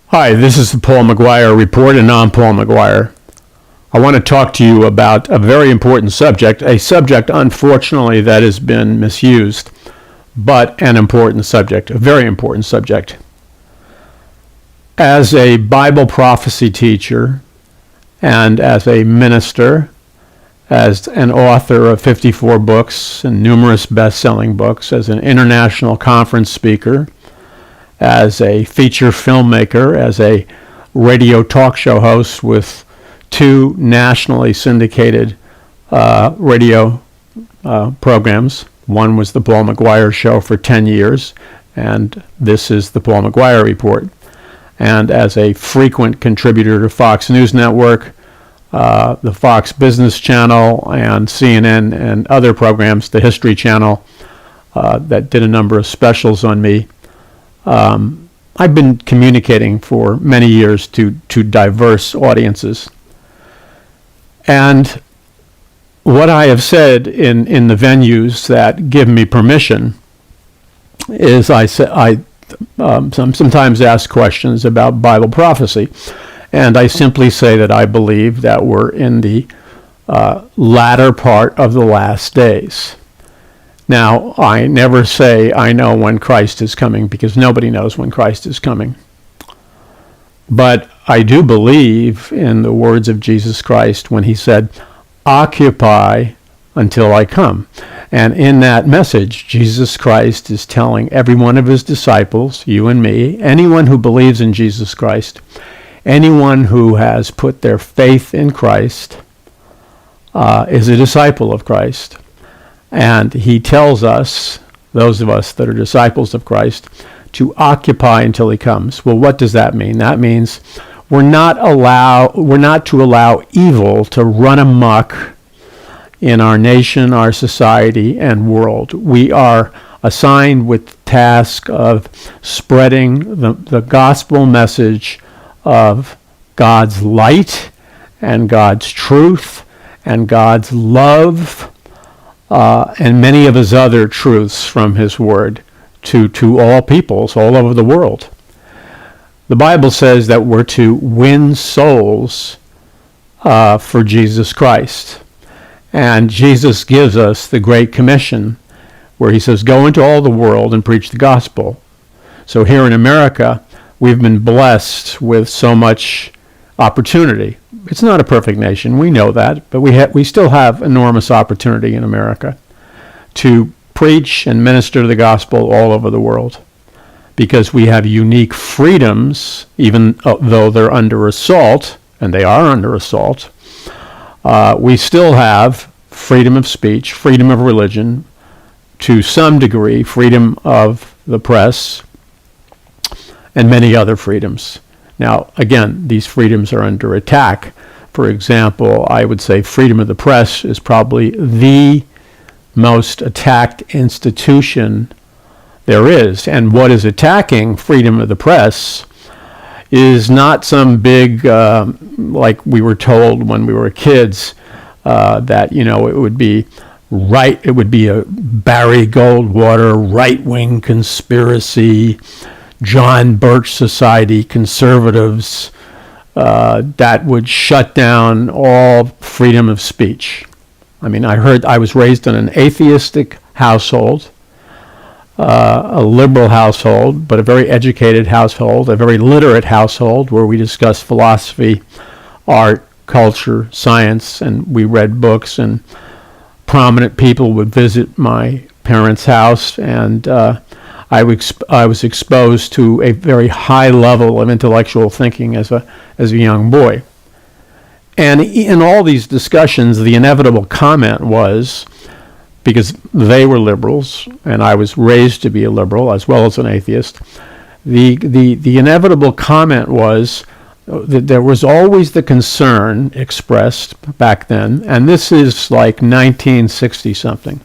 Hi, this is the Paul McGuire Report, and I'm Paul McGuire. I want to talk to you about a very important subject, a subject, unfortunately, that has been misused, but an important subject, a very important subject. As a Bible prophecy teacher and as a minister, as an author of 54 books and numerous best-selling books, as an international conference speaker, as a feature filmmaker, as a radio talk show host with 2 nationally syndicated radio programs. One was the Paul McGuire Show for 10 years, and this is the Paul McGuire Report. And as a frequent contributor to Fox News Network, the Fox Business Channel, and CNN and other programs, the History Channel, that did a number of specials on me. I've been communicating for many years to diverse audiences. And what I have said in the venues that give me permission is I sometimes ask questions about Bible prophecy. And I simply say that I believe that we're in the latter part of the last days. Now, I never say I know when Christ is coming, because nobody knows when Christ is coming. But I do believe in the words of Jesus Christ when he said, "Occupy until I come." And in that message, Jesus Christ is telling every one of his disciples, you and me, anyone who believes in Jesus Christ, anyone who has put their faith in Christ, is a disciple of Christ. And he tells us, those of us that are disciples of Christ, to occupy until he comes. Well, what does that mean? That means we're not to allow evil to run amok in our nation, our society, and world. We are assigned with the task of spreading the gospel message of God's light and God's truth and God's love, and many of his other truths from his word to all peoples all over the world. The Bible says that we're to win souls for Jesus Christ. And Jesus gives us the Great Commission where he says, go into all the world and preach the gospel. So here in America, we've been blessed with so much opportunity. It's not a perfect nation, we know that, but we still have enormous opportunity in America to preach and minister the gospel all over the world, because we have unique freedoms, even though they're under assault, and they are under assault. We still have freedom of speech, freedom of religion, to some degree, freedom of the press, and many other freedoms. Now, again, these freedoms are under attack. For example, I would say freedom of the press is probably the most attacked institution there is. And what is attacking freedom of the press is not some big, like we were told when we were kids, that, it would be it would be a Barry Goldwater right-wing conspiracy, John Birch Society conservatives that would shut down all freedom of speech. I mean, I was raised in an atheistic household, a liberal household, but a very educated household, a very literate household where we discussed philosophy, art, culture, science, and we read books, and prominent people would visit my parents' house, and I was exposed to a very high level of intellectual thinking as a young boy. And in all these discussions, the inevitable comment was, because they were liberals, and I was raised to be a liberal as well as an atheist, the inevitable comment was that there was always the concern expressed back then, and this is like 1960-something.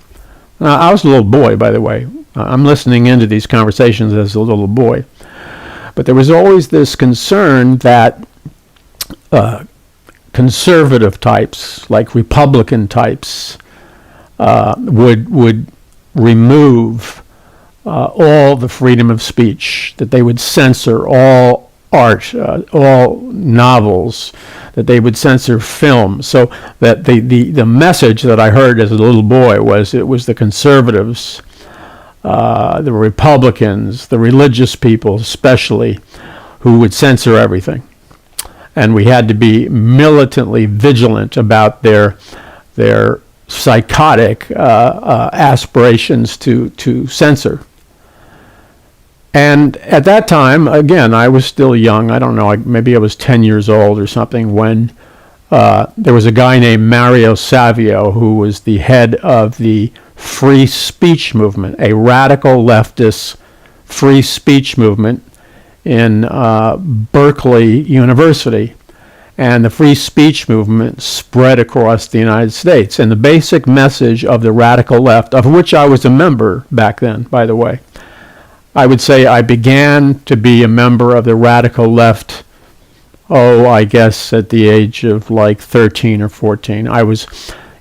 Now, I was a little boy, by the way, I'm listening into these conversations as a little boy. But there was always this concern that conservative types, like Republican types, would remove all the freedom of speech, that they would censor all art, all novels, that they would censor film. So that the message that I heard as a little boy was it was the conservatives, the Republicans, the religious people especially, who would censor everything. And we had to be militantly vigilant about their psychotic aspirations to censor. And at that time, again, I was still young. I don't know, maybe I was 10 years old or something, when there was a guy named Mario Savio who was the head of the free speech movement, a radical leftist free speech movement in Berkeley University. And the free speech movement spread across the United States. And the basic message of the radical left, of which I was a member back then, by the way, I would say I began to be a member of the radical left, I guess at the age of like 13 or 14. I was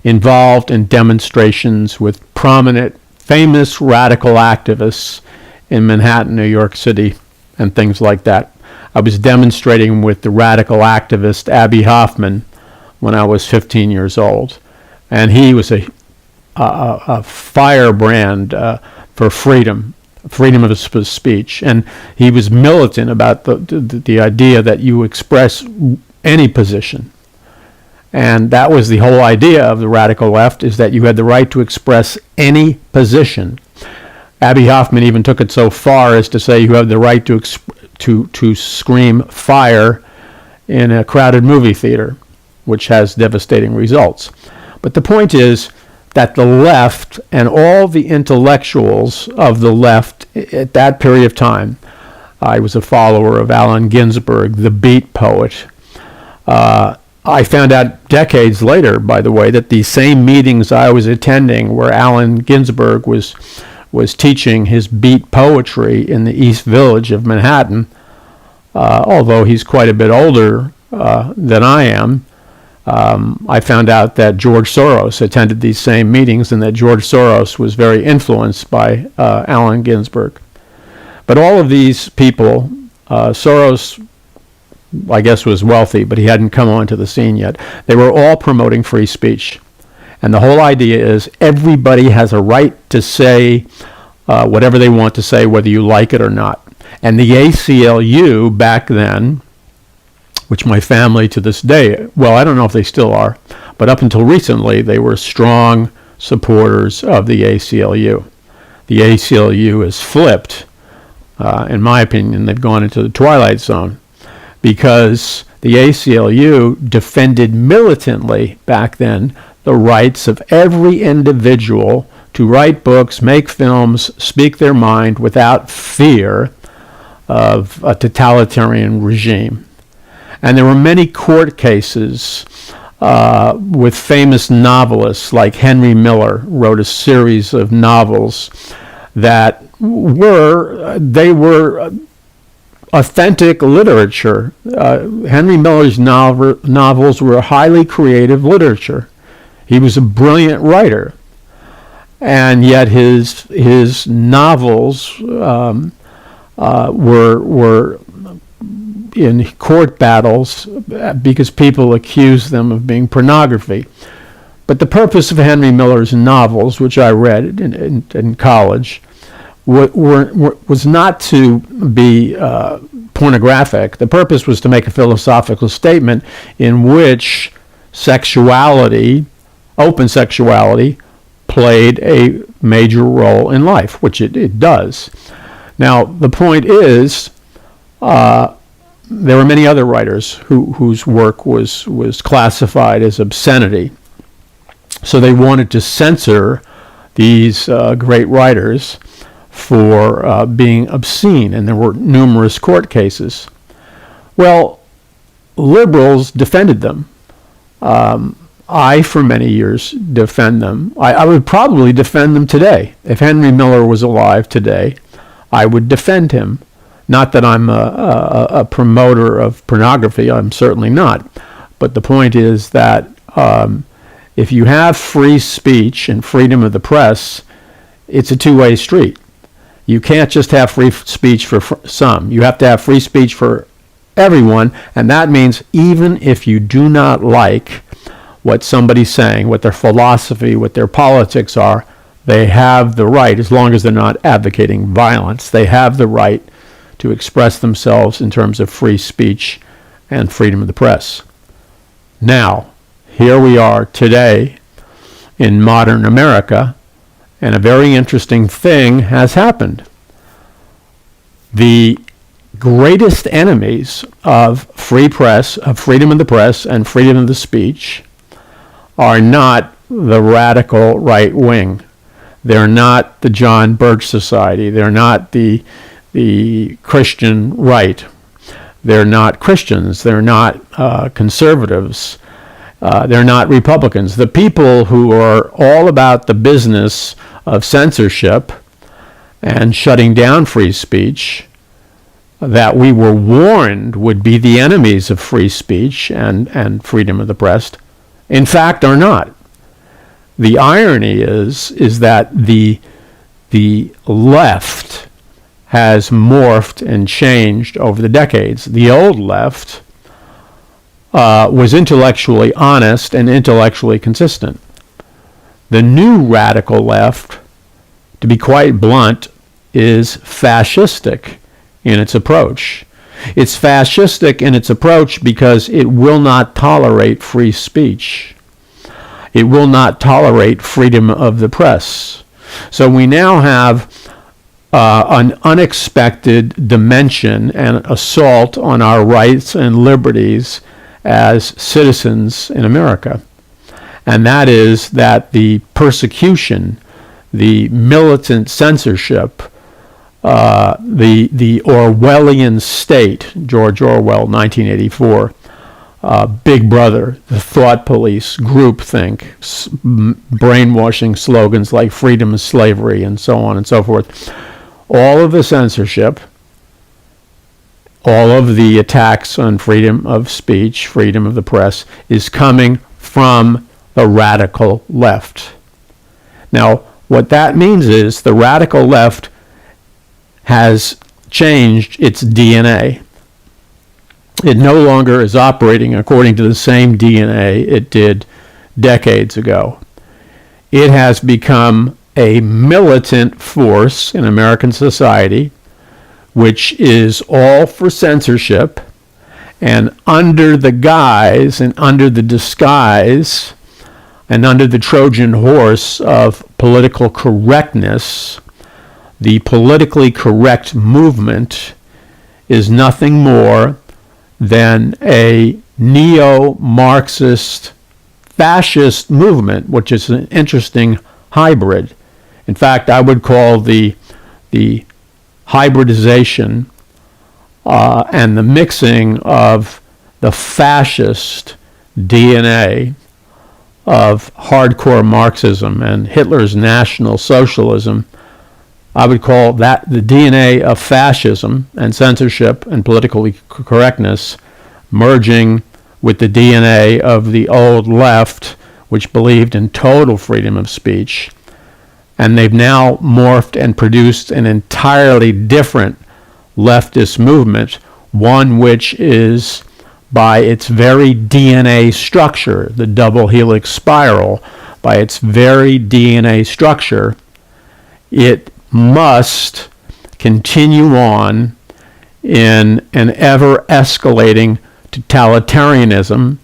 involved in demonstrations with prominent, famous radical activists in Manhattan, New York City, and things like that. I was demonstrating with the radical activist Abbie Hoffman when I was 15 years old. And he was a firebrand for freedom of speech. And he was militant about the idea that you express any position. And that was the whole idea of the radical left, is that you had the right to express any position. Abbie Hoffman even took it so far as to say you have the right to scream fire in a crowded movie theater, which has devastating results. But the point is that the left and all the intellectuals of the left at that period of time, I was a follower of Allen Ginsberg, the beat poet. I found out decades later, by the way, that these same meetings I was attending where Allen Ginsberg was teaching his beat poetry in the East Village of Manhattan, although he's quite a bit older than I am. I found out that George Soros attended these same meetings and that George Soros was very influenced by Allen Ginsberg. But all of these people, Soros, I guess, was wealthy, but he hadn't come onto the scene yet. They were all promoting free speech. And the whole idea is everybody has a right to say whatever they want to say, whether you like it or not. And the ACLU back then, which my family to this day, well, I don't know if they still are, but up until recently, they were strong supporters of the ACLU. The ACLU has flipped, in my opinion. They've gone into the twilight zone because the ACLU defended militantly back then the rights of every individual to write books, make films, speak their mind without fear of a totalitarian regime. And there were many court cases with famous novelists like Henry Miller, wrote a series of novels that were authentic literature. Henry Miller's novels were highly creative literature. He was a brilliant writer, and yet his novels were in court battles because people accused them of being pornography. But the purpose of Henry Miller's novels, which I read in college, was not to be pornographic. The purpose was to make a philosophical statement in which sexuality, open sexuality, played a major role in life, which it does. Now, the point is, there were many other writers whose work was classified as obscenity. So they wanted to censor these great writers for being obscene, and there were numerous court cases. Well, liberals defended them. I, for many years, defend them. I would probably defend them today. If Henry Miller was alive today, I would defend him. Not that I'm a promoter of pornography. I'm certainly not. But the point is that if you have free speech and freedom of the press, it's a two-way street. You can't just have free speech for some. You have to have free speech for everyone, and that means even if you do not like what somebody's saying, what their philosophy, what their politics are, they have the right, as long as they're not advocating violence, they have the right to express themselves in terms of free speech and freedom of the press. Now, here we are today in modern America, and a very interesting thing has happened. The greatest enemies of free press, of freedom of the press and freedom of the speech are not the radical right wing. They're not the John Birch Society. They're not the Christian right. They're not Christians. They're not conservatives. They're not Republicans. The people who are all about the business of censorship and shutting down free speech, that we were warned would be the enemies of free speech and freedom of the press, in fact, are not. The irony is that the left has morphed and changed over the decades. The old left was intellectually honest and intellectually consistent. The new radical left, to be quite blunt, is fascistic in its approach. It's fascistic in its approach because it will not tolerate free speech. It will not tolerate freedom of the press. So we now have an unexpected dimension and assault on our rights and liberties as citizens in America. And that is that the persecution, the militant censorship, the Orwellian state, George Orwell, 1984, Big Brother, the thought police, groupthink, brainwashing slogans like freedom is slavery, and so on and so forth. All of the censorship, all of the attacks on freedom of speech, freedom of the press, is coming from the radical left. Now, what that means is the radical left has changed its DNA. It no longer is operating according to the same DNA it did decades ago. It has become a militant force in American society, which is all for censorship, and under the guise and under the disguise and under the Trojan horse of political correctness, the politically correct movement is nothing more than a neo-Marxist fascist movement, which is an interesting hybrid. In fact, I would call the hybridization and the mixing of the fascist DNA of hardcore Marxism and Hitler's National Socialism, I would call that the DNA of fascism and censorship and political correctness merging with the DNA of the old left, which believed in total freedom of speech. And they've now morphed and produced an entirely different leftist movement, one which is, by its very DNA structure, the double helix spiral, by its very DNA structure, it must continue on in an ever-escalating totalitarianism,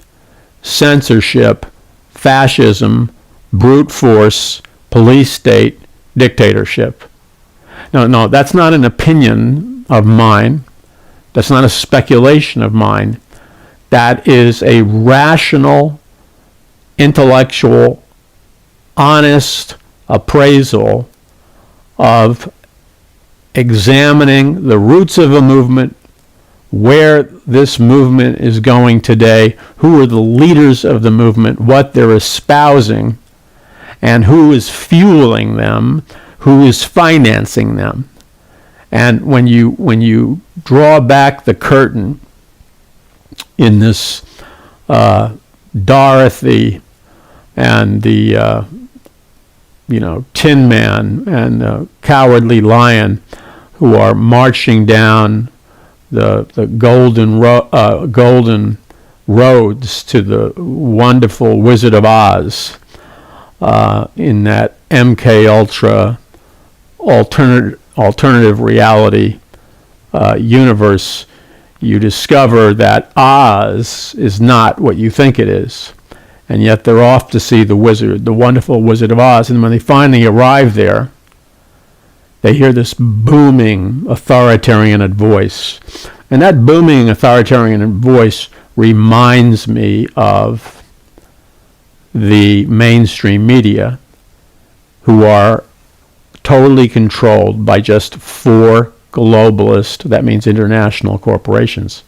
censorship, fascism, brute force, police state, dictatorship. No, that's not an opinion of mine. That's not a speculation of mine. That is a rational, intellectual, honest appraisal of examining the roots of a movement, where this movement is going today, who are the leaders of the movement, what they're espousing, and who is fueling them, who is financing them. And when you draw back the curtain in this Dorothy and the Tin Man and the Cowardly Lion, who are marching down the golden roads to the wonderful Wizard of Oz, in that MK Ultra alternative reality universe, you discover that Oz is not what you think it is. And yet they're off to see the wonderful Wizard of Oz. And when they finally arrive there, they hear this booming authoritarian voice. And that booming authoritarian voice reminds me of the mainstream media, who are totally controlled by just 4 globalist, that means international corporations.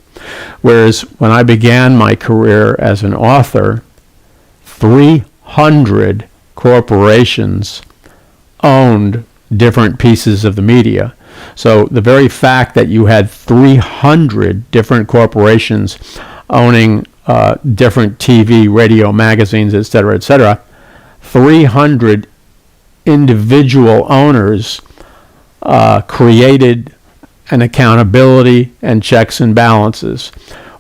Whereas when I began my career as an author, 300 corporations owned different pieces of the media. So the very fact that you had 300 different corporations owning different TV, radio, magazines, etc., 300 individual owners created an accountability and checks and balances.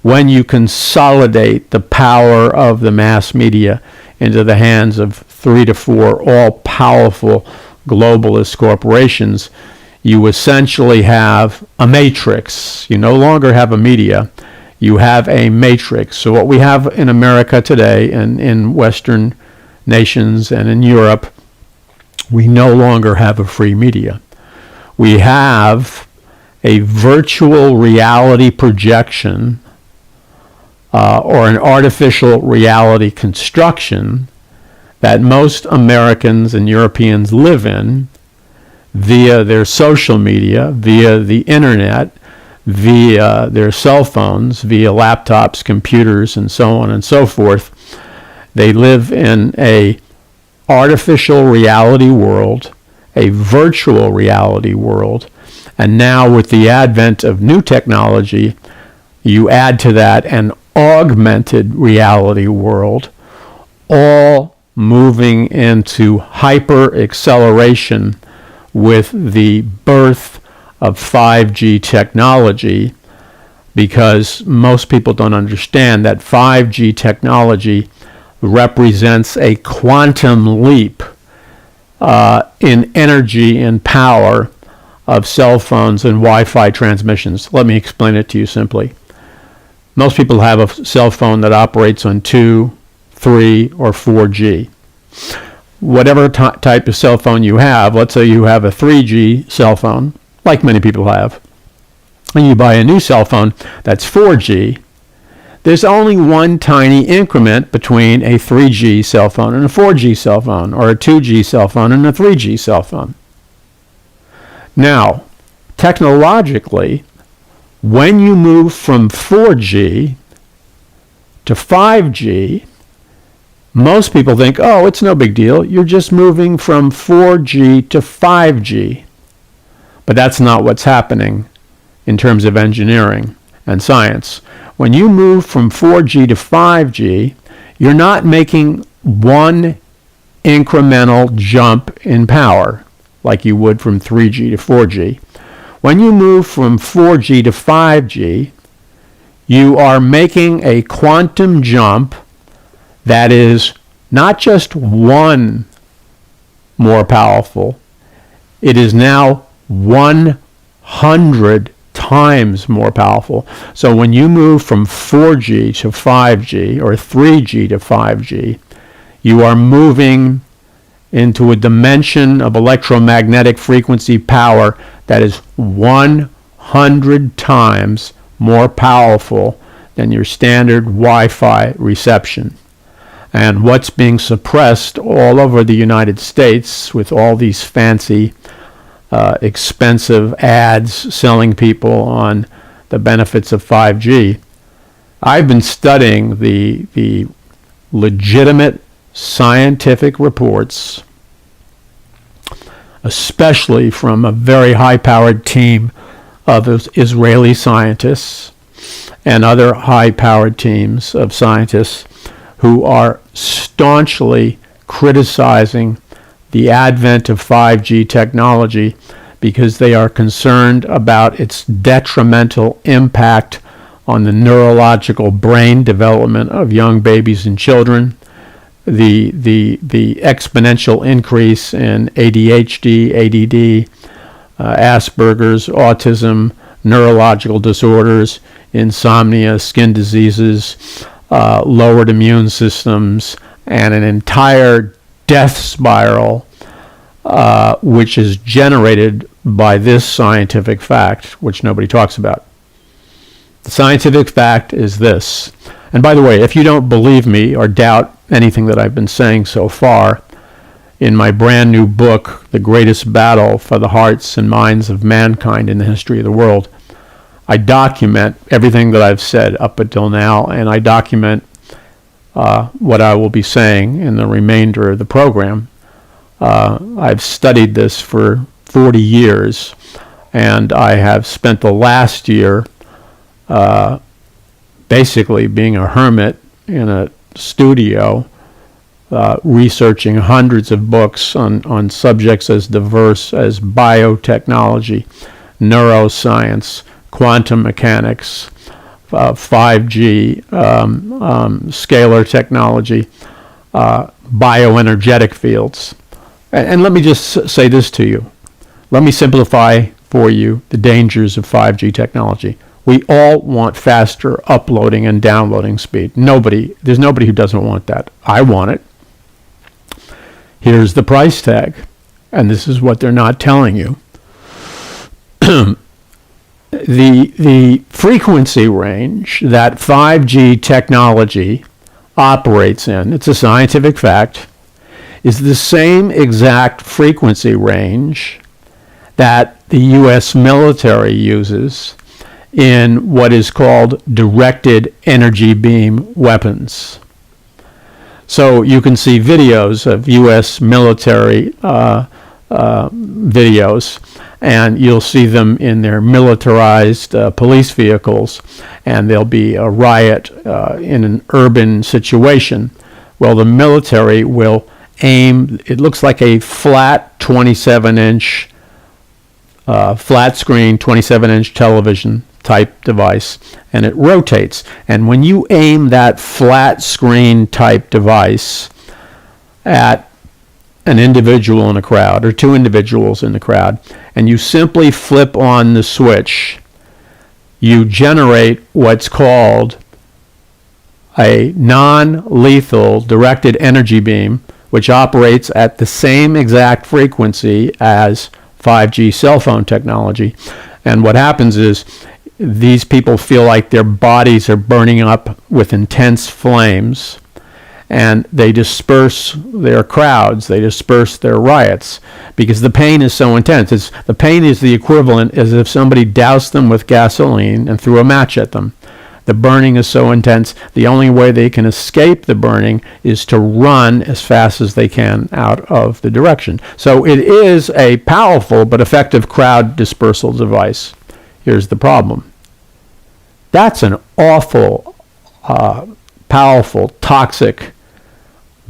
When you consolidate the power of the mass media into the hands of 3 to 4 all-powerful globalist corporations, you essentially have a matrix. You no longer have a media. You have a matrix. So what we have in America today and in Western nations and in Europe, we no longer have a free media. We have a virtual reality projection or an artificial reality construction that most Americans and Europeans live in via their social media, via the internet, via their cell phones, via laptops, computers, and so on and so forth. They live in a artificial reality world, a virtual reality world, and now with the advent of new technology, you add to that an augmented reality world, all moving into hyper acceleration with the birth of 5G technology, because most people don't understand that 5G technology represents a quantum leap in energy and power of cell phones and Wi-Fi transmissions. Let me explain it to you simply. Most people have a cell phone that operates on 2, 3, or 4G. Whatever type of cell phone you have, let's say you have a 3G cell phone, like many people have, and you buy a new cell phone that's 4G, there's only one tiny increment between a 3G cell phone and a 4G cell phone, or a 2G cell phone and a 3G cell phone. Now, technologically, when you move from 4G to 5G, most people think, oh, it's no big deal. You're just moving from 4G to 5G. But that's not what's happening in terms of engineering and science. When you move from 4G to 5G, you're not making one incremental jump in power like you would from 3G to 4G. When you move from 4G to 5G, you are making a quantum jump that is not just one more powerful, it is now 100 times more powerful. So when you move from 4G to 5G or 3G to 5G, you are moving into a dimension of electromagnetic frequency power that is 100 times more powerful than your standard Wi-Fi reception. And what's being suppressed all over the United States with all these fancy, expensive ads selling people on the benefits of 5G, I've been studying the legitimate scientific reports, especially from a very high-powered team of Israeli scientists and other high-powered teams of scientists who are staunchly criticizing the advent of 5G technology because they are concerned about its detrimental impact on the neurological brain development of young babies and children, the exponential increase in ADHD, ADD, Asperger's, autism, neurological disorders, insomnia, skin diseases, lowered immune systems, and an entire death spiral which is generated by this scientific fact, which nobody talks about. The scientific fact is this. And by the way, if you don't believe me or doubt anything that I've been saying so far, in my brand new book, The Greatest Battle for the Hearts and Minds of Mankind in the History of the World, I document everything that I've said up until now, and I document what I will be saying in the remainder of the program. I've studied this for 40 years, and I have spent the last year basically being a hermit in a studio, researching hundreds of books on subjects as diverse as biotechnology, neuroscience, quantum mechanics, 5G, scalar technology, bioenergetic fields. And let me just say this to you. Let me simplify for you the dangers of 5G technology. We all want faster uploading and downloading speed. There's nobody who doesn't want that. I want it. Here's the price tag, and this is what they're not telling you. The frequency range that 5G technology operates in, it's a scientific fact, is the same exact frequency range that the U.S. military uses in what is called directed energy beam weapons. So you can see videos of U.S. military videos, and you'll see them in their militarized police vehicles, and there'll be a riot in an urban situation. Well, the military will aim, it looks like a flat 27-inch, flat screen 27-inch television type device, and it rotates. And when you aim that flat screen type device at an individual in a crowd or two individuals in the crowd, and you simply flip on the switch, you generate what's called a non-lethal directed energy beam, which operates at the same exact frequency as 5G cell phone technology. And what happens is these people feel like their bodies are burning up with intense flames, and they disperse their crowds, they disperse their riots, because the pain is so intense. The pain is the equivalent as if somebody doused them with gasoline and threw a match at them. The burning is so intense, the only way they can escape the burning is to run as fast as they can out of the direction. So it is a powerful but effective crowd dispersal device. Here's the problem. That's an awful, powerful, toxic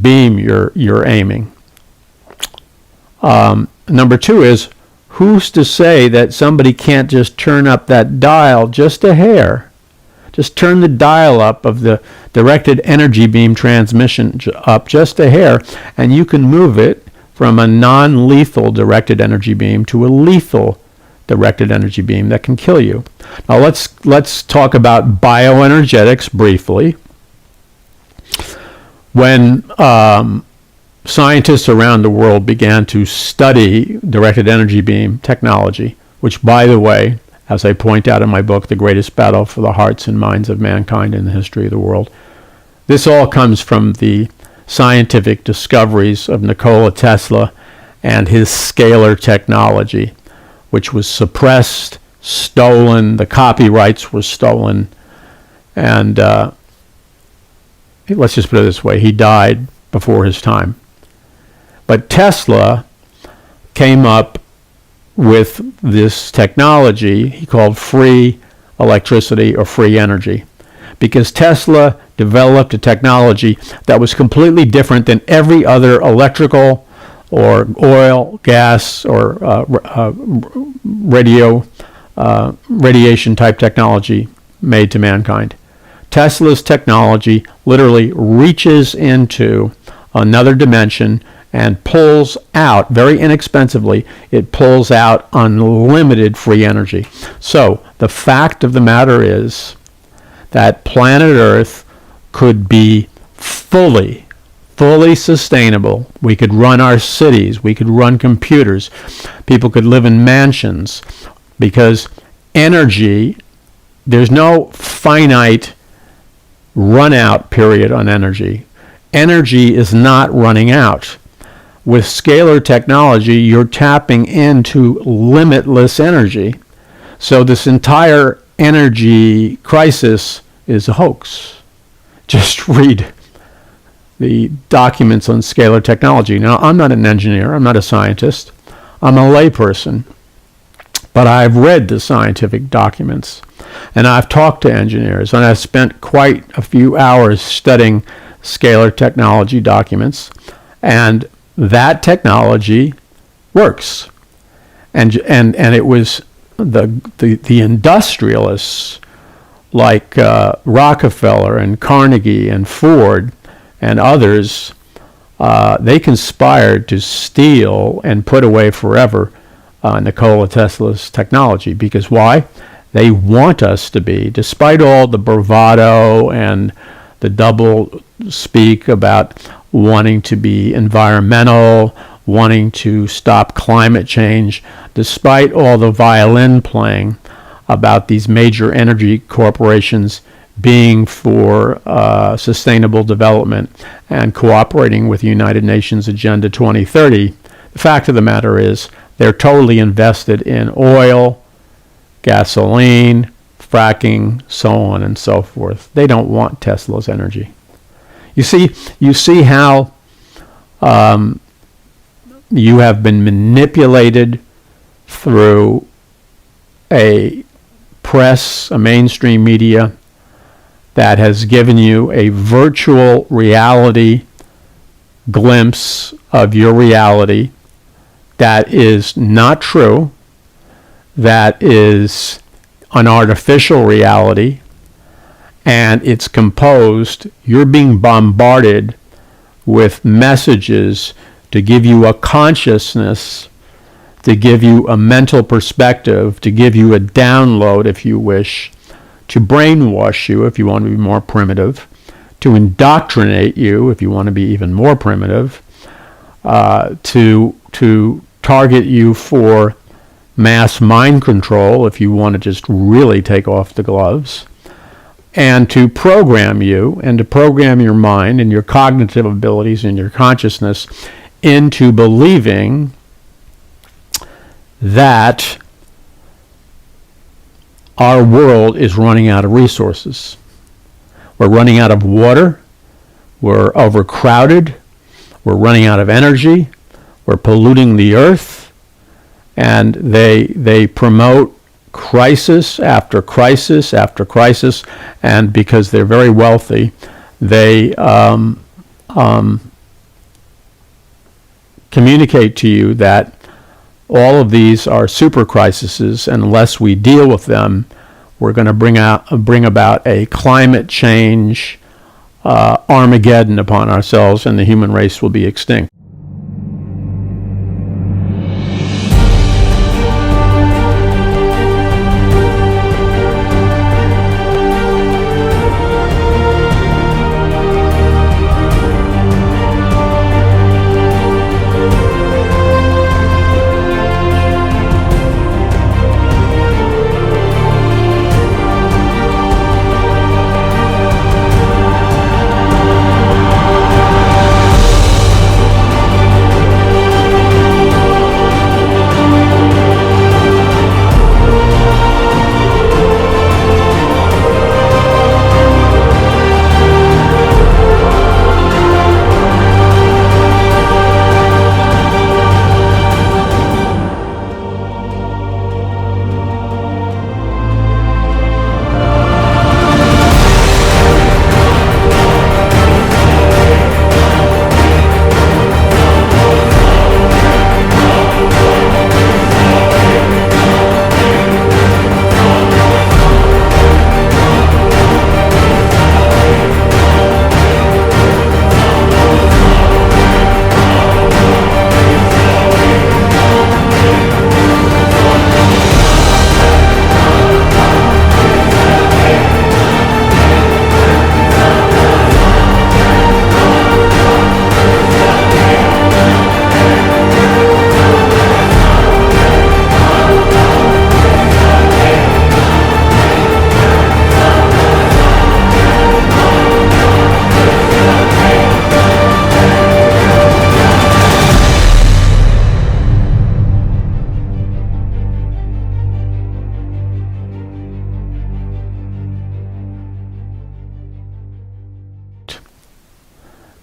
beam you're aiming. Number two is, who's to say that somebody can't just turn up that dial just a hair? Just turn the dial up of the directed energy beam transmission up just a hair, and you can move it from a non-lethal directed energy beam to a lethal directed energy beam that can kill you. Now let's talk about bioenergetics briefly. When scientists around the world began to study directed energy beam technology, which, by the way, as I point out in my book, The Greatest Battle for the Hearts and Minds of Mankind in the History of the World, this all comes from the scientific discoveries of Nikola Tesla and his scalar technology, which was suppressed, stolen. The copyrights were stolen. And let's just put it this way, he died before his time. But Tesla came up with this technology he called free electricity or free energy, because Tesla developed a technology that was completely different than every other electrical or oil, gas, or radiation type technology made to mankind. Tesla's technology literally reaches into another dimension and pulls out, very inexpensively, it pulls out unlimited free energy. So the fact of the matter is that planet Earth could be fully sustainable. We could run our cities, we could run computers, people could live in mansions, because energy, there's no finite run out period on energy. Energy is not running out. With scalar technology, you're tapping into limitless energy. So this entire energy crisis is a hoax. Just read the documents on scalar technology. Now, I'm not an engineer, I'm not a scientist, I'm a layperson, but I've read the scientific documents, and I've talked to engineers, and I've spent quite a few hours studying scalar technology documents, and that technology works. And it was the industrialists like Rockefeller and Carnegie and Ford and others, they conspired to steal and put away forever Nikola Tesla's technology. Because why? They want us to be, despite all the bravado and the double speak about wanting to be environmental, wanting to stop climate change, despite all the violin playing about these major energy corporations being for sustainable development and cooperating with the United Nations Agenda 2030, the fact of the matter is they're totally invested in oil, gasoline, fracking, so on and so forth. They don't want Tesla's energy. You see how you have been manipulated through a press, a mainstream media that has given you a virtual reality glimpse of your reality that is not true, that is an artificial reality, and it's composed, you're being bombarded with messages to give you a consciousness, to give you a mental perspective, to give you a download, if you wish, to brainwash you, if you want to be more primitive, to indoctrinate you, if you want to be even more primitive, to target you for mass mind control, if you want to just really take off the gloves, and to program you and to program your mind and your cognitive abilities and your consciousness into believing that our world is running out of resources. We're running out of water, we're overcrowded, we're running out of energy, we're polluting the earth, and they promote crisis after crisis after crisis, and because they're very wealthy, they communicate to you that all of these are super crises, and unless we deal with them, we're going to bring about a climate change Armageddon upon ourselves, and the human race will be extinct.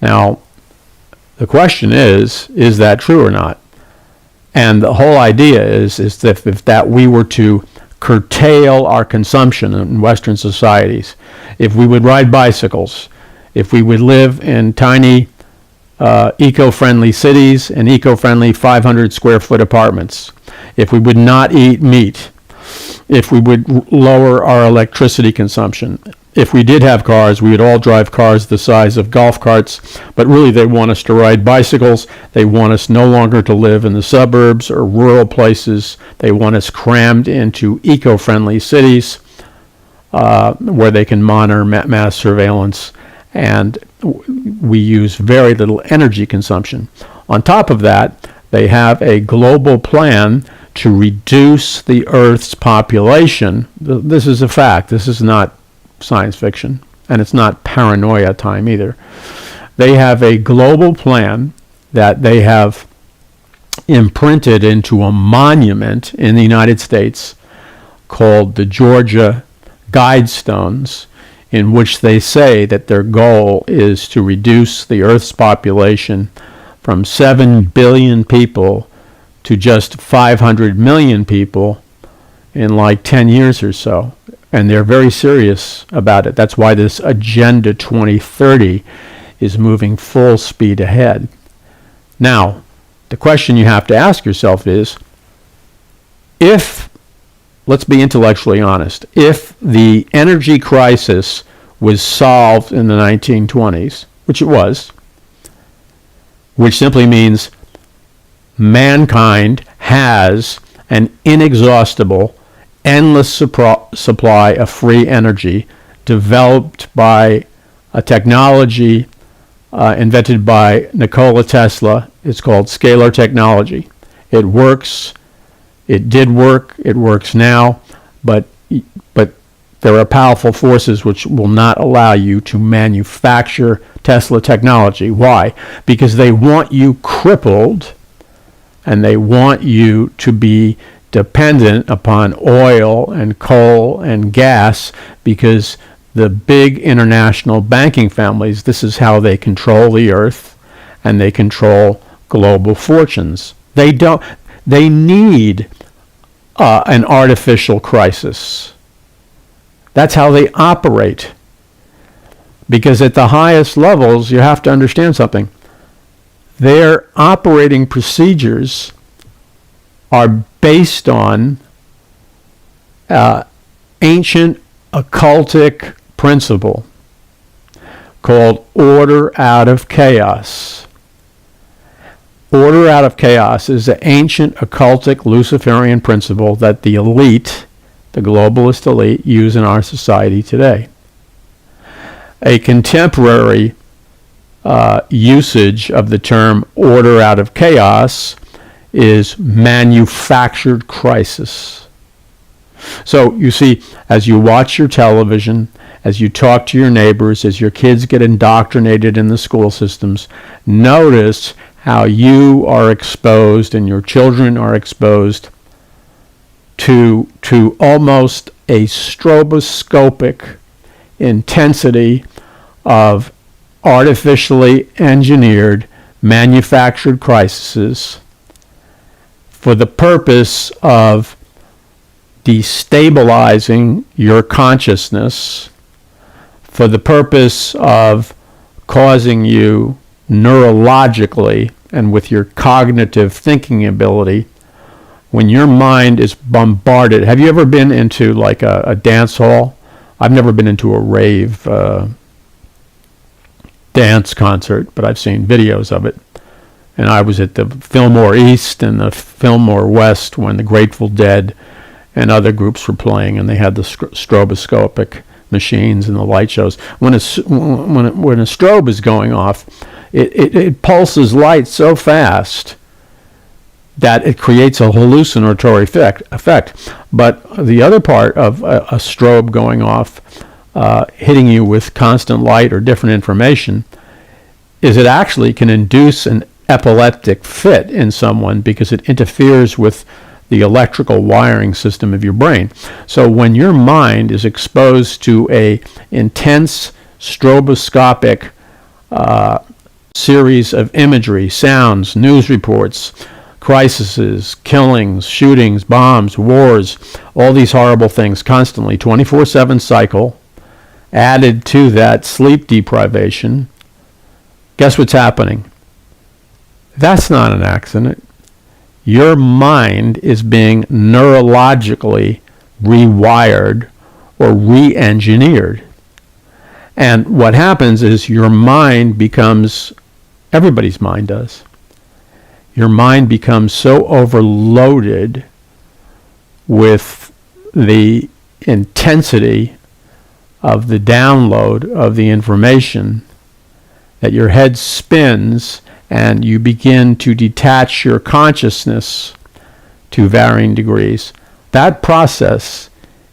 Now, the question is that true or not? And the whole idea is that if that we were to curtail our consumption in Western societies, if we would ride bicycles, if we would live in tiny eco-friendly cities and eco-friendly 500 square foot apartments, if we would not eat meat, if we would lower our electricity consumption, if we did have cars, we would all drive cars the size of golf carts, but really they want us to ride bicycles. They want us no longer to live in the suburbs or rural places. They want us crammed into eco-friendly cities where they can monitor mass surveillance, and we use very little energy consumption. On top of that, they have a global plan to reduce the Earth's population. This is a fact. This is not science fiction, and it's not paranoia time either. They have a global plan that they have imprinted into a monument in the United States called the Georgia Guidestones, in which they say that their goal is to reduce the Earth's population from 7 billion people to just 500 million people in like 10 years or so. And they're very serious about it. That's why this Agenda 2030 is moving full speed ahead. Now, the question you have to ask yourself is, if, let's be intellectually honest, if the energy crisis was solved in the 1920s, which it was, which simply means mankind has an inexhaustible, endless supply of free energy developed by a technology invented by Nikola Tesla. It's called scalar technology. It works. It did work. It works now. But there are powerful forces which will not allow you to manufacture Tesla technology. Why? Because they want you crippled, and they want you to be dependent upon oil and coal and gas, because the big international banking families, this is how they control the earth, and they control global fortunes. They need an artificial crisis. That's how they operate. Because at the highest levels, you have to understand something. Their operating procedures are based on ancient occultic principle called order out of chaos. Order out of chaos is the ancient occultic Luciferian principle that the elite, the globalist elite, use in our society today. A contemporary usage of the term order out of chaos is manufactured crisis. So you see, as you watch your television, as you talk to your neighbors, as your kids get indoctrinated in the school systems, notice how you are exposed and your children are exposed to almost a stroboscopic intensity of artificially engineered manufactured crises for the purpose of destabilizing your consciousness, for the purpose of causing you neurologically and with your cognitive thinking ability, when your mind is bombarded. Have you ever been into like a dance hall? I've never been into a rave dance concert, but I've seen videos of it. And I was at the Fillmore East and the Fillmore West when the Grateful Dead and other groups were playing, and they had the stroboscopic machines and the light shows. When a strobe is going off, it pulses light so fast that it creates a hallucinatory effect. But the other part of a strobe going off, hitting you with constant light or different information, is it actually can induce an epileptic fit in someone because it interferes with the electrical wiring system of your brain. So when your mind is exposed to a intense stroboscopic series of imagery, sounds, news reports, crises, killings, shootings, bombs, wars, all these horrible things constantly, 24/7 cycle, added to that sleep deprivation. Guess what's happening? That's not an accident. Your mind is being neurologically rewired or re-engineered. And what happens is your mind becomes, everybody's mind does, your mind becomes so overloaded with the intensity of the download of the information that your head spins and you begin to detach your consciousness to varying degrees. That process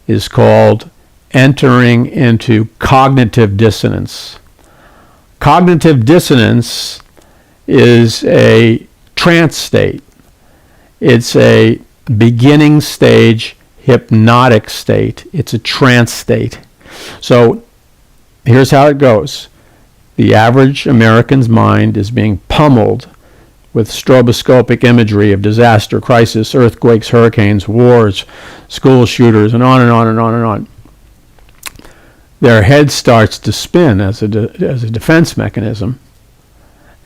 is called entering into cognitive dissonance. Cognitive dissonance is a trance state. It's a beginning stage hypnotic state. It's a trance state. So here's how it goes. The average American's mind is being pummeled with stroboscopic imagery of disaster, crisis, earthquakes, hurricanes, wars, school shooters, and on and on and on and on. Their head starts to spin as a defense mechanism,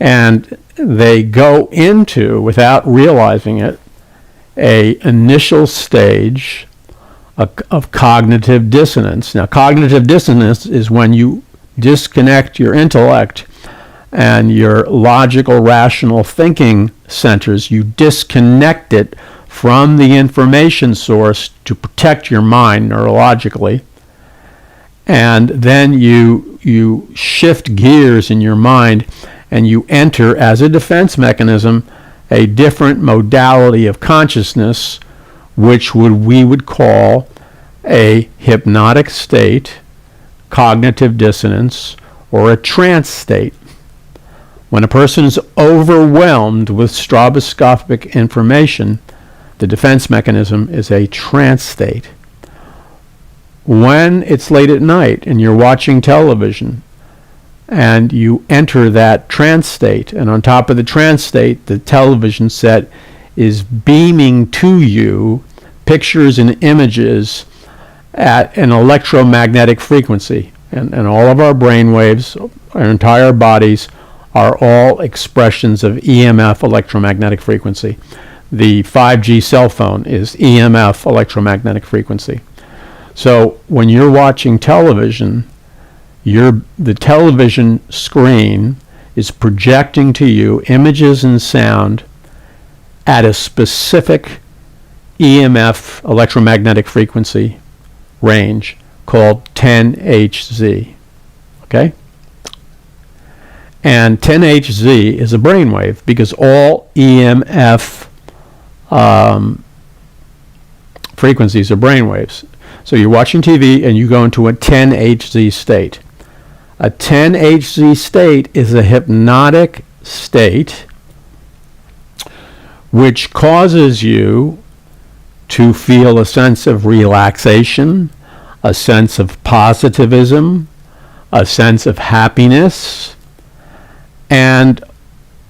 and they go into, without realizing it, a initial stage of cognitive dissonance. Now, cognitive dissonance is when you disconnect your intellect and your logical, rational thinking centers. You disconnect it from the information source to protect your mind neurologically. And then you shift gears in your mind and you enter, as a defense mechanism, a different modality of consciousness, which we would call a hypnotic state, cognitive dissonance, or a trance state. When a person is overwhelmed with stroboscopic information, the defense mechanism is a trance state. When it's late at night and you're watching television and you enter that trance state, and on top of the trance state, the television set is beaming to you pictures and images at an electromagnetic frequency. And all of our brain waves, our entire bodies, are all expressions of EMF, electromagnetic frequency. The 5G cell phone is EMF, electromagnetic frequency. So when you're watching television, the television screen is projecting to you images and sound at a specific EMF, electromagnetic frequency range called 10 Hz. Okay? And 10 Hz is a brainwave because all EMF frequencies are brainwaves. So you're watching TV and you go into a 10 Hz state. A 10 Hz state is a hypnotic state which causes you to feel a sense of relaxation, a sense of positivism, a sense of happiness. And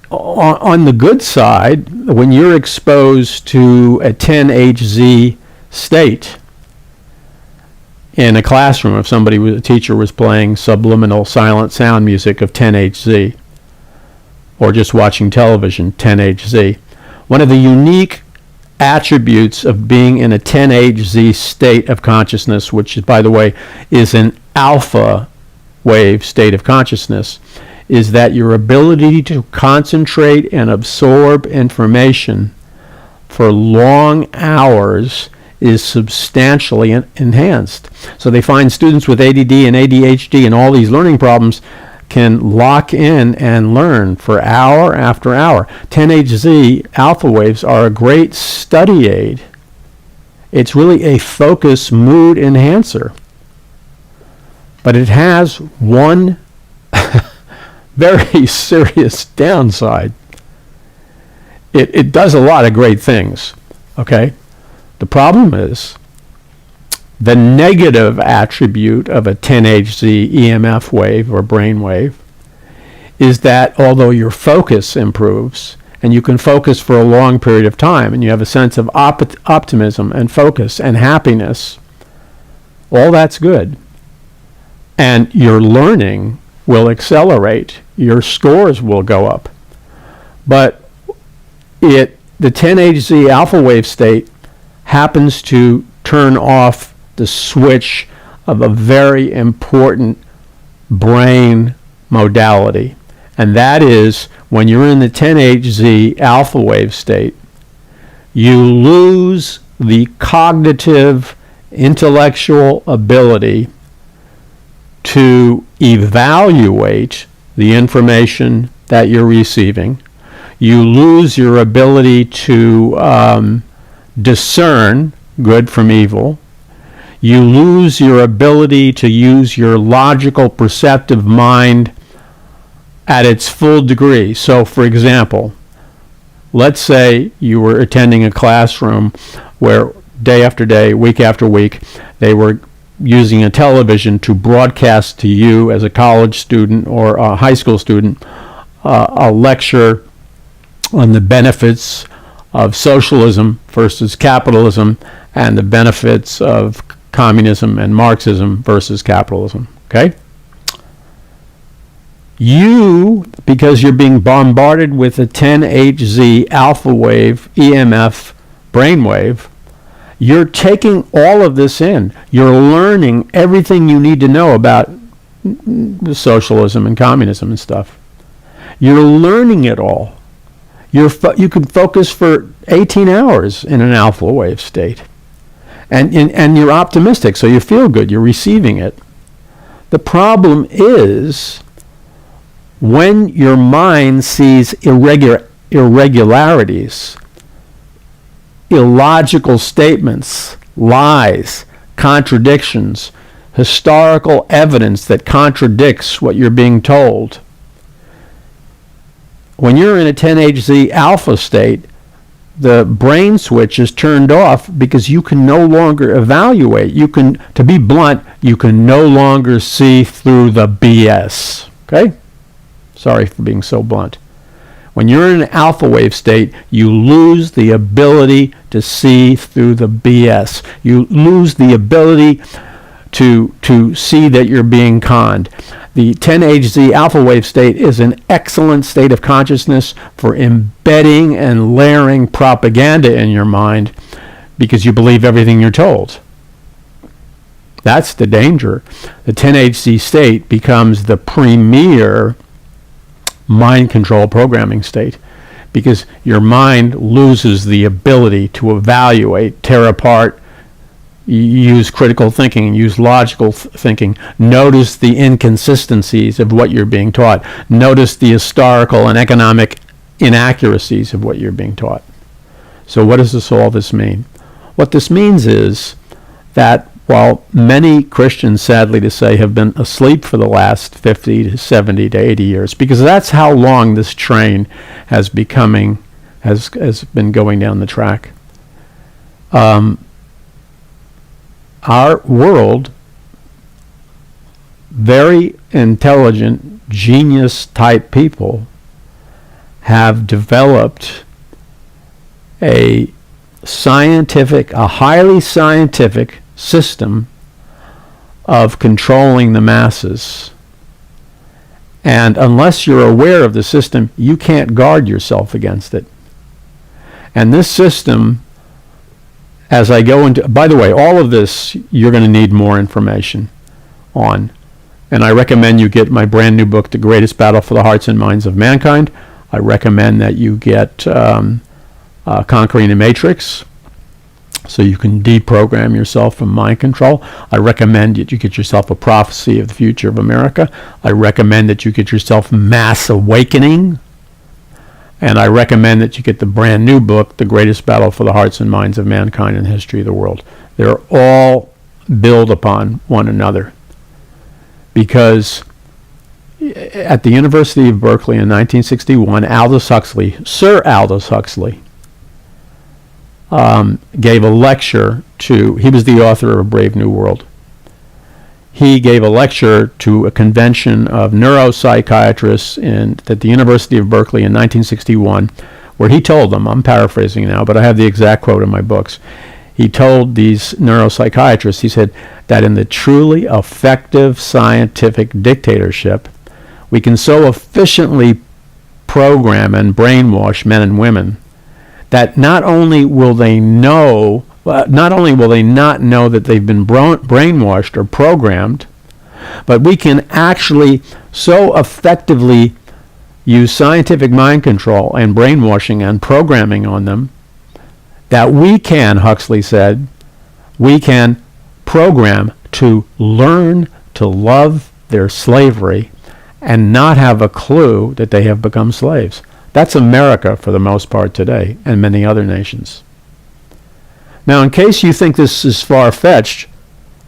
on the good side, when you're exposed to a 10 Hz state in a classroom, if a teacher was playing subliminal silent sound music of 10 Hz, or just watching television 10 Hz, one of the unique attributes of being in a 10 Hz state of consciousness, which, by the way, is an alpha wave state of consciousness, is that your ability to concentrate and absorb information for long hours is substantially enhanced. So they find students with ADD and ADHD and all these learning problems can lock in and learn for hour after hour. 10 Hz alpha waves are a great study aid. It's really a focus mood enhancer. But it has one very serious downside. It does a lot of great things, okay? The problem is the negative attribute of a 10 Hz EMF wave or brain wave is that although your focus improves, and you can focus for a long period of time, and you have a sense of optimism and focus and happiness, all that's good. And your learning will accelerate. Your scores will go up. But the 10-HZ alpha wave state happens to turn off the switch of a very important brain modality. And that is, when you're in the 10-HZ alpha wave state, you lose the cognitive, intellectual ability to evaluate the information that you're receiving. You lose your ability to discern good from evil. You lose your ability to use your logical, perceptive mind at its full degree. So, for example, let's say you were attending a classroom where day after day, week after week, they were using a television to broadcast to you as a college student or a high school student a lecture on the benefits of socialism versus capitalism and the benefits of communism and Marxism versus capitalism. Okay? You, because you're being bombarded with a 10-HZ alpha wave EMF brainwave, you're taking all of this in. You're learning everything you need to know about socialism and communism and stuff. You're learning it all. You can focus for 18 hours in an alpha wave state. And you're optimistic, so you feel good. You're receiving it. The problem is when your mind sees irregularities, illogical statements, lies, contradictions, historical evidence that contradicts what you're being told. When you're in a 10-HZ alpha state, the brain switch is turned off because you can no longer evaluate. To be blunt, you can no longer see through the BS. Okay? Sorry for being so blunt. When you're in an alpha wave state, you lose the ability to see through the BS. You lose the ability to see that you're being conned. The 10-HZ alpha wave state is an excellent state of consciousness for embedding and layering propaganda in your mind because you believe everything you're told. That's the danger. The 10-HZ state becomes the premier mind control programming state because your mind loses the ability to evaluate, tear apart, use critical thinking, use logical thinking, notice the inconsistencies of what you're being taught, notice the historical and economic inaccuracies of what you're being taught. So what does all this mean? What this means is that while many Christians, sadly to say, have been asleep for the last 50 to 70 to 80 years, because that's how long this train has been going down the track. Our world, very intelligent, genius-type people have developed a highly scientific system of controlling the masses. And unless you're aware of the system, you can't guard yourself against it. And this system, as I go into, by the way, all of this you're going to need more information on. And I recommend you get my brand new book, The Greatest Battle for the Hearts and Minds of Mankind. I recommend that you get Conquering the Matrix, so you can deprogram yourself from mind control. I recommend that you get yourself A Prophecy of the Future of America. I recommend that you get yourself Mass Awakening. And I recommend that you get the brand new book, The Greatest Battle for the Hearts and Minds of Mankind in the History of the World. They're all build upon one another. Because at the University of Berkeley in 1961, Sir Aldous Huxley, gave a lecture he was the author of Brave New World. he gave a lecture to a convention of neuropsychiatrists at the University of Berkeley in 1961, where he told them, I'm paraphrasing now, but I have the exact quote in my books. He told these neuropsychiatrists, he said, that in the truly effective scientific dictatorship, we can so efficiently program and brainwash men and women that not only will they not know that they've been brainwashed or programmed, but we can actually so effectively use scientific mind control and brainwashing and programming on them that we can, Huxley said, we can program to learn to love their slavery and not have a clue that they have become slaves. That's America for the most part today, and many other nations. Now, in case you think this is far-fetched,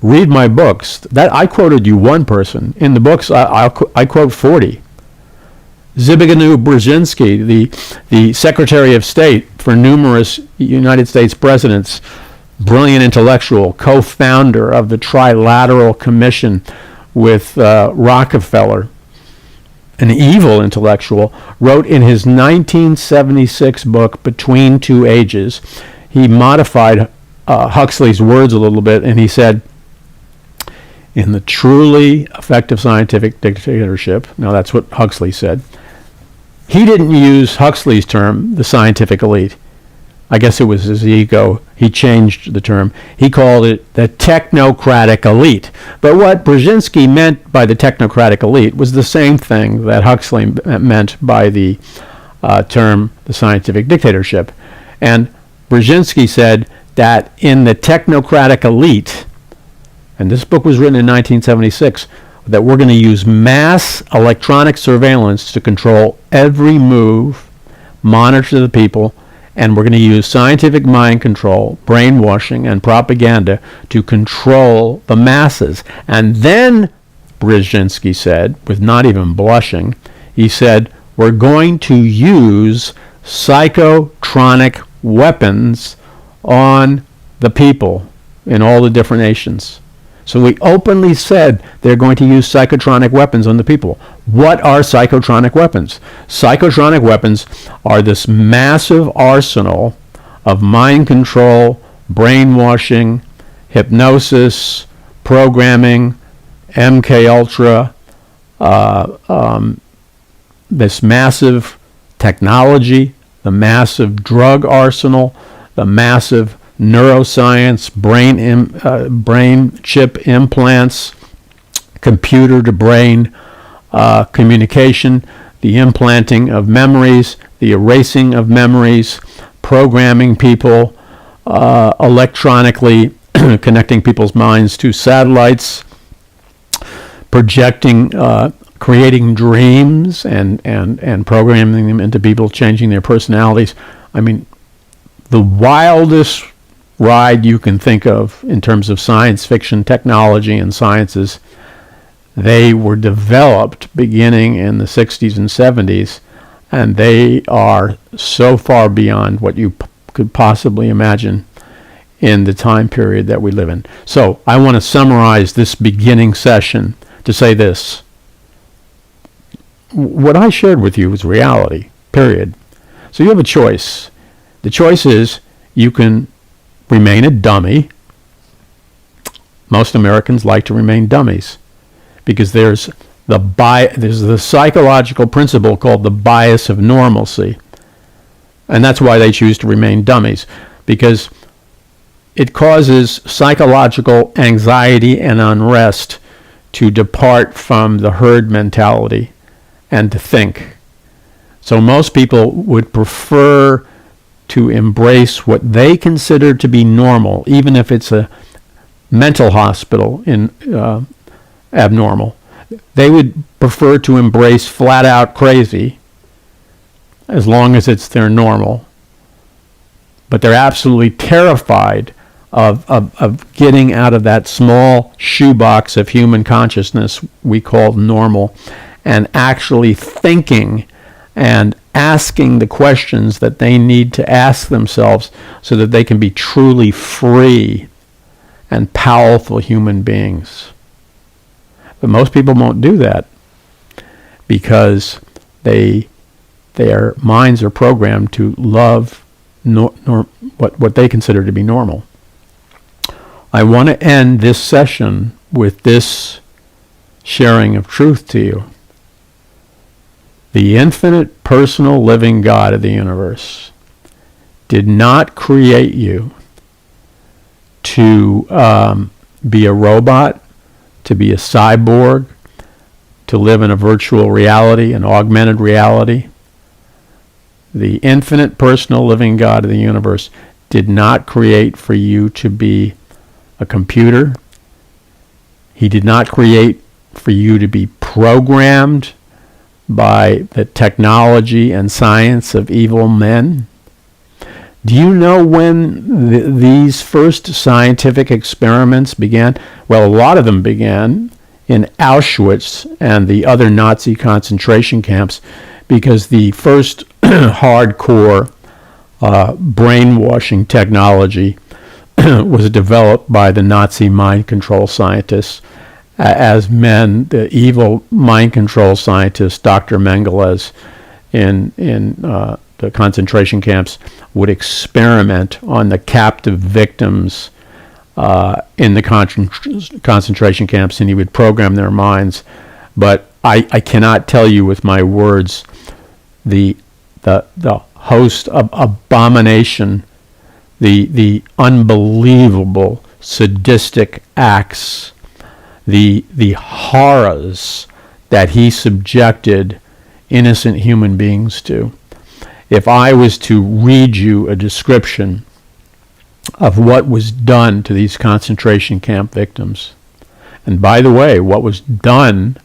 read my books. That I quoted you one person. In the books, I quote 40. Zbigniew Brzezinski, the Secretary of State for numerous United States presidents, brilliant intellectual, co-founder of the Trilateral Commission with Rockefeller, an evil intellectual, wrote in his 1976 book, Between Two Ages, he modified Huxley's words a little bit, and he said, in the truly effective scientific dictatorship, now that's what Huxley said, he didn't use Huxley's term, the scientific elite. I guess it was his ego. He changed the term. He called it the technocratic elite. But what Brzezinski meant by the technocratic elite was the same thing that Huxley meant by the term the scientific dictatorship. And Brzezinski said that in the technocratic elite, and this book was written in 1976, that we're going to use mass electronic surveillance to control every move, monitor the people, and we're going to use scientific mind control, brainwashing, and propaganda to control the masses. And then, Brzezinski said, with not even blushing, he said, we're going to use psychotronic weapons on the people in all the different nations. So we openly said they're going to use psychotronic weapons on the people. What are psychotronic weapons? Psychotronic weapons are this massive arsenal of mind control, brainwashing, hypnosis, programming, MK Ultra, this massive technology, the massive drug arsenal, the massive neuroscience, brain chip implants, computer to brain communication, the implanting of memories, the erasing of memories, programming people electronically, connecting people's minds to satellites, projecting, creating dreams and programming them into people, changing their personalities. I mean, the wildest ride you can think of in terms of science fiction technology and sciences, they were developed beginning in the 60s and 70s, and they are so far beyond what you could possibly imagine in the time period that we live in. So I want to summarize this beginning session to say this. What I shared with you is reality, period. So you have a choice. The choice is you can remain a dummy. Most Americans like to remain dummies because there's the psychological principle called the bias of normalcy. And that's why they choose to remain dummies, because it causes psychological anxiety and unrest to depart from the herd mentality and to think. So most people would prefer to embrace what they consider to be normal, even if it's a mental hospital in abnormal. They would prefer to embrace flat out crazy as long as it's their normal. But they're absolutely terrified of getting out of that small shoebox of human consciousness we call normal and actually thinking and asking the questions that they need to ask themselves so that they can be truly free and powerful human beings. But most people won't do that because their minds are programmed to love what they consider to be normal. I want to end this session with this sharing of truth to you. The infinite personal living God of the universe did not create you to be a robot, to be a cyborg, to live in a virtual reality, an augmented reality. The infinite personal living God of the universe did not create for you to be a computer. He did not create for you to be programmed by the technology and science of evil men. Do you know when these first scientific experiments began? Well, a lot of them began in Auschwitz and the other Nazi concentration camps, because the first hardcore brainwashing technology was developed by the Nazi mind control scientists as men. The evil mind control scientist, Dr. Mengele, in the concentration camps, would experiment on the captive victims in the concentration camps, and he would program their minds. But I cannot tell you with my words the host of abomination, the unbelievable sadistic acts, the horrors that he subjected innocent human beings to. If I was to read you a description of what was done to these concentration camp victims, and by the way, what was done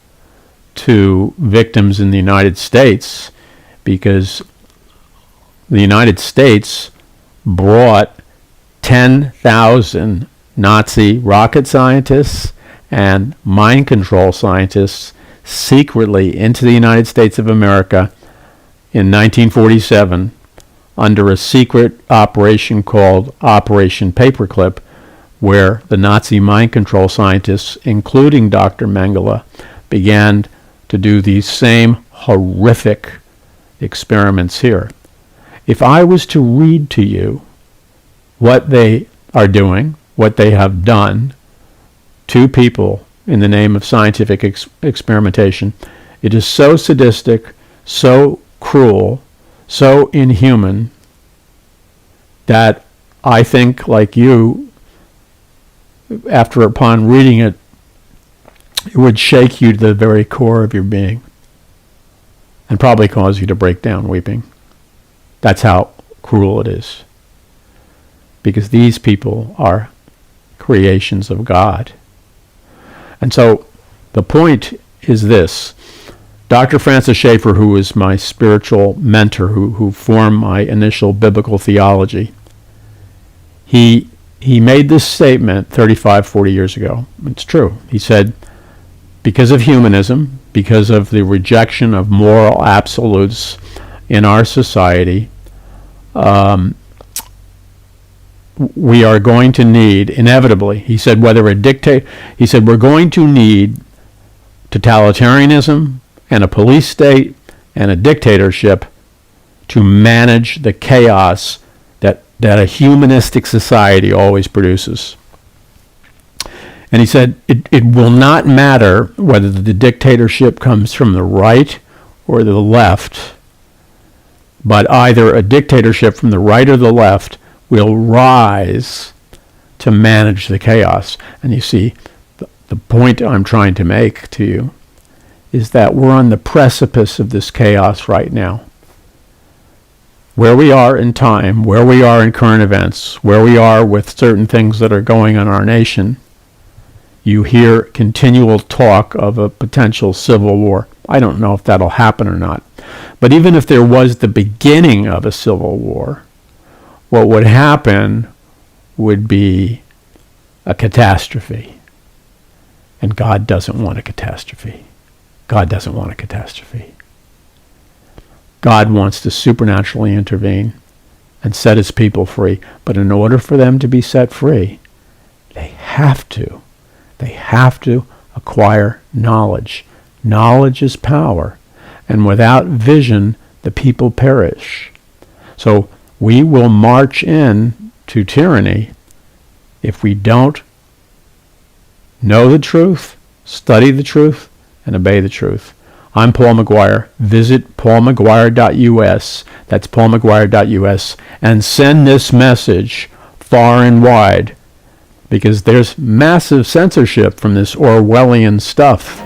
to victims in the United States, because the United States brought 10,000 Nazi rocket scientists and mind control scientists secretly into the United States of America in 1947 under a secret operation called Operation Paperclip, where the Nazi mind control scientists, including Dr. Mengele, began to do these same horrific experiments here. If I was to read to you what they are doing, what they have done to people in the name of scientific experimentation, it is so sadistic, so cruel, so inhuman, that I think, like you, upon reading it, it would shake you to the very core of your being and probably cause you to break down weeping. That's how cruel it is. Because these people are creations of God. And so the point is this. Dr. Francis Schaeffer, who was my spiritual mentor, who formed my initial biblical theology, he made this statement 35, 40 years ago. It's true. He said, because of humanism, because of the rejection of moral absolutes in our society, we are going to need, inevitably, he said, he said, we're going to need totalitarianism and a police state and a dictatorship to manage the chaos that a humanistic society always produces. And he said, it will not matter whether the dictatorship comes from the right or the left, but either a dictatorship from the right or the left will rise to manage the chaos. And you see, the point I'm trying to make to you is that we're on the precipice of this chaos right now. Where we are in time, where we are in current events, where we are with certain things that are going on in our nation, you hear continual talk of a potential civil war. I don't know if that'll happen or not. But even if there was the beginning of a civil war, what would happen would be a catastrophe. And God doesn't want a catastrophe. God doesn't want a catastrophe. God wants to supernaturally intervene and set his people free. But in order for them to be set free, they have to acquire knowledge. Knowledge is power, and without vision, the people perish. So we will march in to tyranny if we don't know the truth, study the truth, and obey the truth. I'm Paul McGuire. Visit paulmcguire.us. That's paulmcguire.us. And send this message far and wide, because there's massive censorship from this Orwellian stuff.